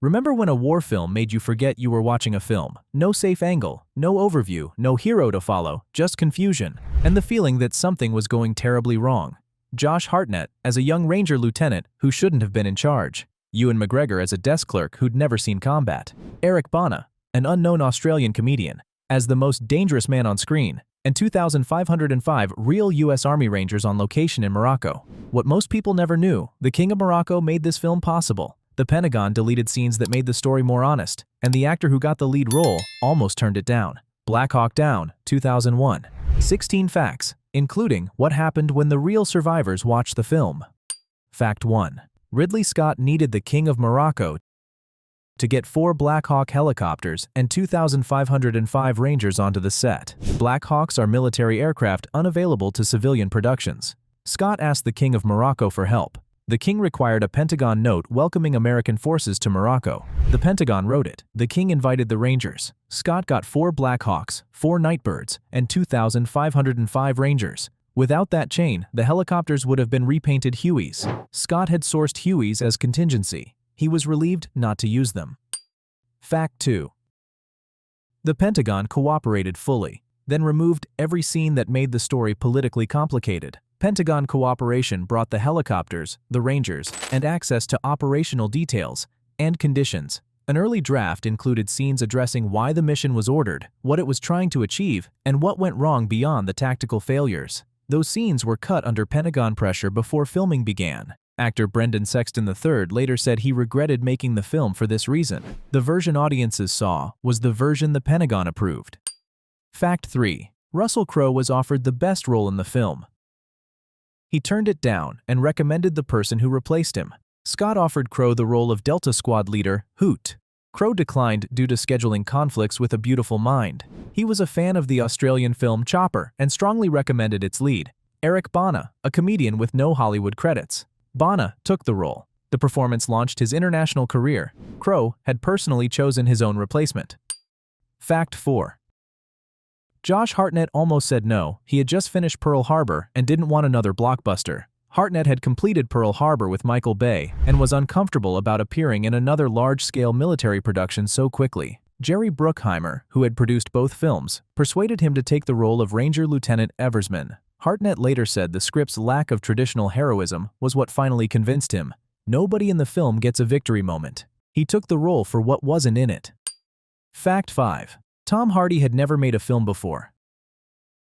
Remember when a war film made you forget you were watching a film? No safe angle, no overview, no hero to follow, just confusion, and the feeling that something was going terribly wrong. Josh Hartnett as a young Ranger lieutenant who shouldn't have been in charge. Ewan McGregor as a desk clerk who'd never seen combat. Bana, an unknown Australian comedian, as the most dangerous man on screen. And 2,505 real U.S. Army Rangers on location in Morocco. What most people never knew, the King of Morocco made this film possible. The Pentagon deleted scenes that made the story more honest, and the actor who got the lead role almost turned it down. Black Hawk Down, 2001. 16 facts, including what happened when the real survivors watched the film. Fact 1. Ridley Scott needed the King of Morocco to get 4 Black Hawk helicopters and 2,505 Rangers onto the set. Black Hawks are military aircraft unavailable to civilian productions. Scott asked the King of Morocco for help. The king required a Pentagon note welcoming American forces to Morocco. The Pentagon wrote it. The king invited the Rangers. Scott got 4 Black Hawks, 4 Nightbirds, and 2,505 Rangers. Without that chain, the helicopters would have been repainted Hueys. Scott had sourced Hueys as contingency. He was relieved not to use them. Fact 2. The Pentagon cooperated fully, then removed every scene that made the story politically complicated. Pentagon cooperation brought the helicopters, the Rangers, and access to operational details and conditions. An early draft included scenes addressing why the mission was ordered, what it was trying to achieve, and what went wrong beyond the tactical failures. Those scenes were cut under Pentagon pressure before filming began. Actor Brendan Sexton III later said he regretted making the film for this reason. The version audiences saw was the version the Pentagon approved. Fact 3. Russell Crowe was offered the best role in the film. He turned it down and recommended the person who replaced him. Scott offered Crowe the role of Delta Squad leader, Hoot. Crowe declined due to scheduling conflicts with A Beautiful Mind. He was a fan of the Australian film Chopper and strongly recommended its lead, Bana, a comedian with no Hollywood credits. Bana took the role. The performance launched his international career. Crowe had personally chosen his own replacement. Fact 4. Josh Hartnett almost said no. He had just finished Pearl Harbor and didn't want another blockbuster. Hartnett had completed Pearl Harbor with Michael Bay and was uncomfortable about appearing in another large-scale military production so quickly. Jerry Bruckheimer, who had produced both films, persuaded him to take the role of Ranger Lieutenant Eversman. Hartnett later said the script's lack of traditional heroism was what finally convinced him. Nobody in the film gets a victory moment. He took the role for what wasn't in it. Fact 5. Tom Hardy had never made a film before.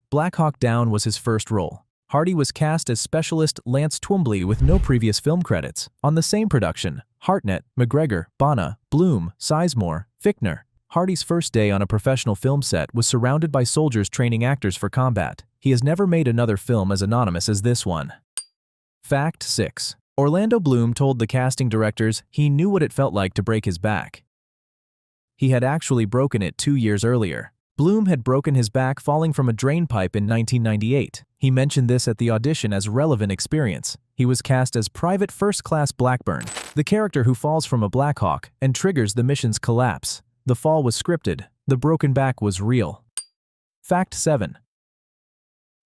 Black Hawk Down was his first role. Hardy was cast as Specialist Lance Twombly with no previous film credits. On the same production, Hartnett, McGregor, Bana, Bloom, Sizemore, Fichtner. Hardy's first day on a professional film set was surrounded by soldiers training actors for combat. He has never made another film as anonymous as this one. Fact 6. Orlando Bloom told the casting directors he knew what it felt like to break his back. He had actually broken it 2 years earlier. Bloom had broken his back falling from a drain pipe in 1998. He mentioned this at the audition as relevant experience. He was cast as Private First Class Blackburn, the character who falls from a Black Hawk and triggers the mission's collapse. The fall was scripted. The broken back was real. Fact 7.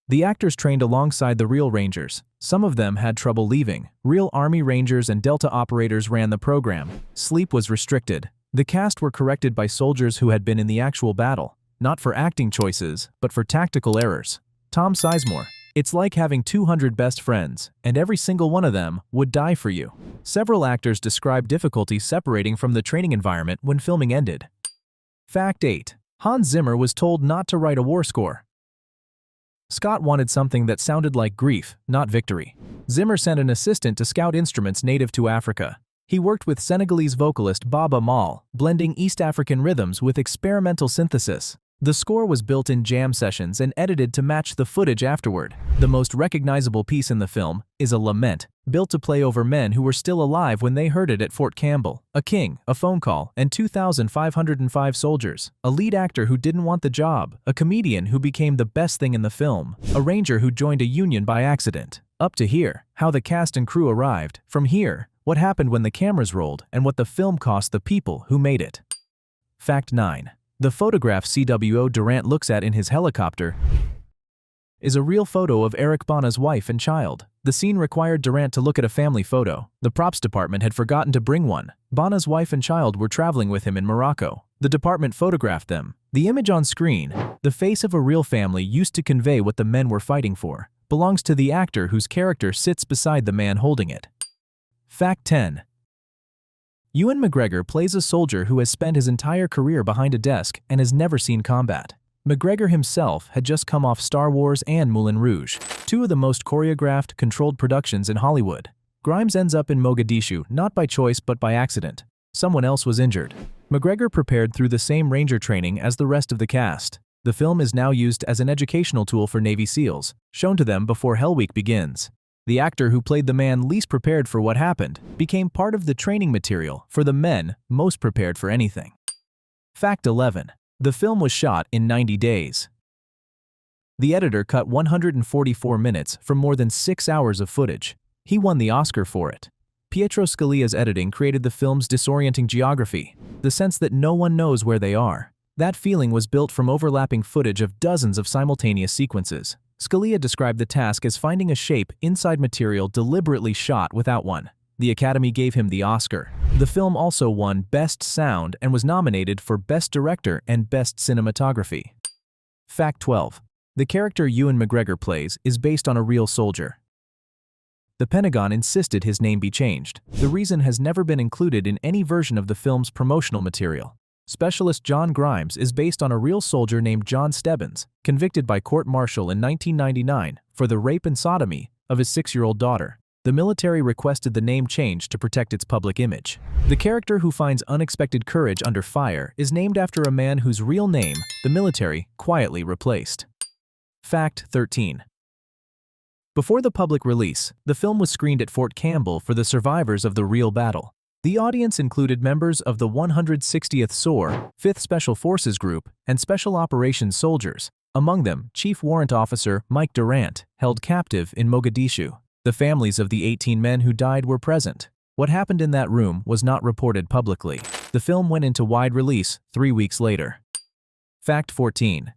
The actors trained alongside the real Rangers. Some of them had trouble leaving. Real Army Rangers and Delta operators ran the program. Sleep was restricted. The cast were corrected by soldiers who had been in the actual battle, not for acting choices, but for tactical errors. Tom Sizemore. It's like having 200 best friends, and every single one of them would die for you. Several actors described difficulty separating from the training environment when filming ended. Fact 8. Hans Zimmer was told not to write a war score. Scott wanted something that sounded like grief, not victory. Zimmer sent an assistant to scout instruments native to Africa. He worked with Senegalese vocalist Baba Maal, blending East African rhythms with experimental synthesis. The score was built in jam sessions and edited to match the footage afterward. The most recognizable piece in the film is a lament, built to play over men who were still alive when they heard it at Fort Campbell, a king, a phone call, and 2,505 soldiers. A lead actor who didn't want the job, a comedian who became the best thing in the film, a ranger who joined a union by accident. Up to here, how the cast and crew arrived. From here, what happened when the cameras rolled, and what the film cost the people who made it. Fact 9. The photograph CWO Durant looks at in his helicopter is a real photo of Eric Bana's wife and child. The scene required Durant to look at a family photo. The props department had forgotten to bring one. Bana's wife and child were traveling with him in Morocco. The department photographed them. The image on screen, the face of a real family used to convey what the men were fighting for, belongs to the actor whose character sits beside the man holding it. Fact 10. Ewan McGregor plays a soldier who has spent his entire career behind a desk and has never seen combat. McGregor himself had just come off Star Wars and Moulin Rouge, two of the most choreographed, controlled productions in Hollywood. Grimes ends up in Mogadishu not by choice but by accident. Someone else was injured. McGregor prepared through the same Ranger training as the rest of the cast. The film is now used as an educational tool for Navy SEALs, shown to them before Hell Week begins. The actor who played the man least prepared for what happened became part of the training material for the men most prepared for anything. Fact 11. The film was shot in 90 days. The editor cut 144 minutes from more than 6 hours of footage. He won the Oscar for it. Pietro Scalia's editing created the film's disorienting geography, the sense that no one knows where they are. That feeling was built from overlapping footage of dozens of simultaneous sequences. Scalia described the task as finding a shape inside material deliberately shot without one. The Academy gave him the Oscar. The film also won Best Sound and was nominated for Best Director and Best Cinematography. Fact 12. The character Ewan McGregor plays is based on a real soldier. The Pentagon insisted his name be changed. The reason has never been included in any version of the film's promotional material. Specialist John Grimes is based on a real soldier named John Stebbins, convicted by court-martial in 1999 for the rape and sodomy of his 6-year-old daughter. The military requested the name changed to protect its public image. The character who finds unexpected courage under fire is named after a man whose real name the military quietly replaced. Fact 13. Before the public release, the film was screened at Fort Campbell for the survivors of the real battle. The audience included members of the 160th SOAR, 5th Special Forces Group, and Special Operations soldiers, among them Chief Warrant Officer Mike Durant, held captive in Mogadishu. The families of the 18 men who died were present. What happened in that room was not reported publicly. The film went into wide release 3 weeks later. Fact 14.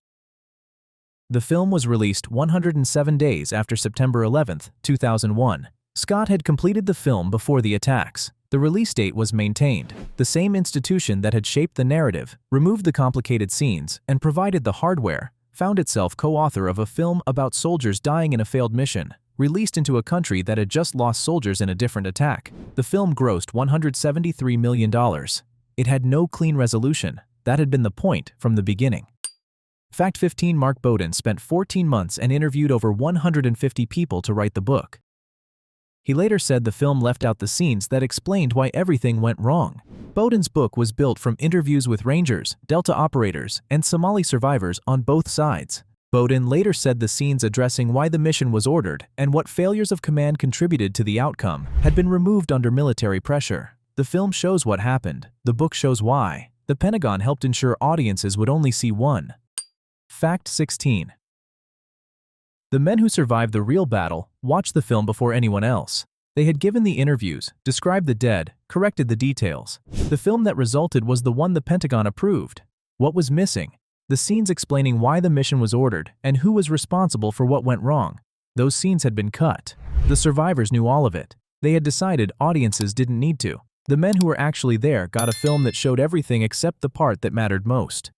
The film was released 107 days after September 11, 2001. Scott had completed the film before the attacks. The release date was maintained. The same institution that had shaped the narrative, removed the complicated scenes, and provided the hardware, found itself co-author of a film about soldiers dying in a failed mission, released into a country that had just lost soldiers in a different attack. The film grossed $173 million. It had no clean resolution. That had been the point from the beginning. Fact 15. Mark Bowden spent 14 months and interviewed over 150 people to write the book. He later said the film left out the scenes that explained why everything went wrong. Bowden's book was built from interviews with Rangers, Delta operators, and Somali survivors on both sides. Bowden later said the scenes addressing why the mission was ordered and what failures of command contributed to the outcome had been removed under military pressure. The film shows what happened. The book shows why. The Pentagon helped ensure audiences would only see one. Fact 16. The men who survived the real battle watched the film before anyone else. They had given the interviews, described the dead, corrected the details. The film that resulted was the one the Pentagon approved. What was missing? The scenes explaining why the mission was ordered and who was responsible for what went wrong. Those scenes had been cut. The survivors knew all of it. They had decided audiences didn't need to. The men who were actually there got a film that showed everything except the part that mattered most.